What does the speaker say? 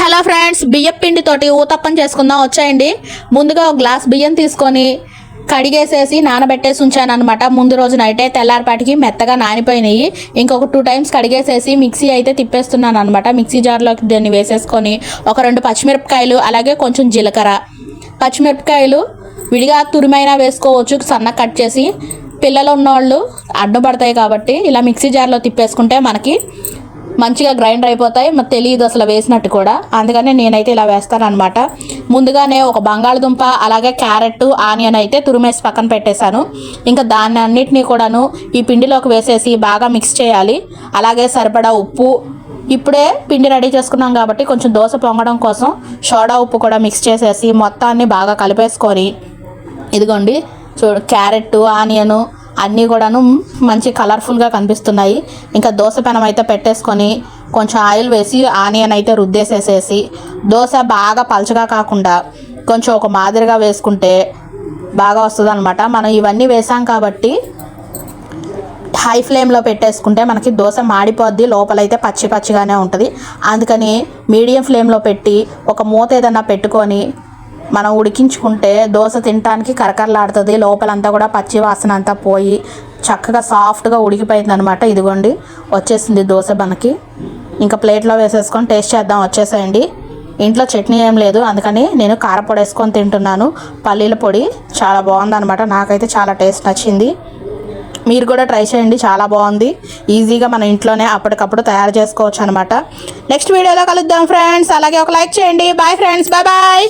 Hello friends, బియ్యం పిండి తోటి ఊతప్పం చేసుకుందాం వచ్చేయండి. ముందుగా ఒక గ్లాస్ బియ్యం తీసుకొని కడిగేసేసి నానబెట్టేసి ఉంచాను అనమాట. ముందు రోజు నైటే తెల్లారిపాటికి మెత్తగా నానిపోయినాయి. ఇంకొక 2 టైమ్స్ కడిగేసేసి మిక్సీ అయితే తిప్పేస్తున్నాను అనమాట. మిక్సీ జార్లోకి దాన్ని వేసేసుకొని ఒక 2 పచ్చిమిరపకాయలు, అలాగే కొంచెం జీలకర్ర, పచ్చిమిరపకాయలు విడిగా తురిమైనా వేసుకోవచ్చు, సన్నగా కట్ చేసి. పిల్లలు ఉన్నవాళ్ళు అడ్డుపడతాయి కాబట్టి ఇలా మిక్సీ జార్లో తిప్పేసుకుంటే మనకి మంచిగా గ్రైండర్ అయిపోతాయి. మరి తెలియదు అసలు వేసినట్టు కూడా, అందుకని నేనైతే ఇలా వేస్తాను అనమాట. ముందుగానే ఒక బంగాళదుంప, అలాగే క్యారెట్, ఆనియన్ అయితే తురిమేసి పక్కన పెట్టేశాను. ఇంకా దాన్ని అన్నిటినీ కూడాను ఈ పిండిలోకి వేసేసి బాగా మిక్స్ చేయాలి. అలాగే సరిపడా ఉప్పు, ఇప్పుడే పిండి రెడీ చేసుకున్నాం కాబట్టి కొంచెం దోశ పొంగడం కోసం సోడా ఉప్పు కూడా మిక్స్ చేసేసి మొత్తాన్ని బాగా కలిపేసుకొని, ఇదిగోండి చూడు, క్యారెట్, ఆనియను అన్నీ కూడాను మంచి కలర్ఫుల్గా కనిపిస్తున్నాయి. ఇంకా దోశ పెనం అయితే పెట్టేసుకొని కొంచెం ఆయిల్ వేసి ఆనియన్ అయితే రుద్దేసేసేసి, దోశ బాగా పలచగా కాకుండా కొంచెం ఒక మాదిరిగా వేసుకుంటే బాగా వస్తుంది అనమాట. మనం ఇవన్నీ వేసాం కాబట్టి హై ఫ్లేమ్లో పెట్టేసుకుంటే మనకి దోశ మాడిపోద్ది, లోపలైతే పచ్చి పచ్చిగానే ఉంటుంది. అందుకని మీడియం ఫ్లేమ్లో పెట్టి ఒక మూత ఏదన్నా పెట్టుకొని మనం ఉడికించుకుంటే దోశ తినడానికి కరకరలాడుతుంది. లోపలంతా కూడా పచ్చి వాసన అంతా పోయి చక్కగా సాఫ్ట్గా ఉడికిపోయింది అనమాట. ఇదిగోండి వచ్చేసింది దోశ మనకి. ఇంకా ప్లేట్లో వేసేసుకొని టేస్ట్ చేద్దాం వచ్చేసేయండి. ఇంట్లో చట్నీ ఏం లేదు, అందుకని నేను కారపొడి వేసుకొని తింటున్నాను. పల్లీల పొడి చాలా బాగుందనమాట, నాకైతే చాలా టేస్ట్ నచ్చింది. మీరు కూడా ట్రై చేయండి, చాలా బాగుంది. ఈజీగా మన ఇంట్లోనే అప్పటికప్పుడు తయారు చేసుకోవచ్చు అనమాట. నెక్స్ట్ వీడియోలో కలుద్దాం ఫ్రెండ్స్. అలాగే ఒక లైక్ చేయండి. Bye friends, bye bye.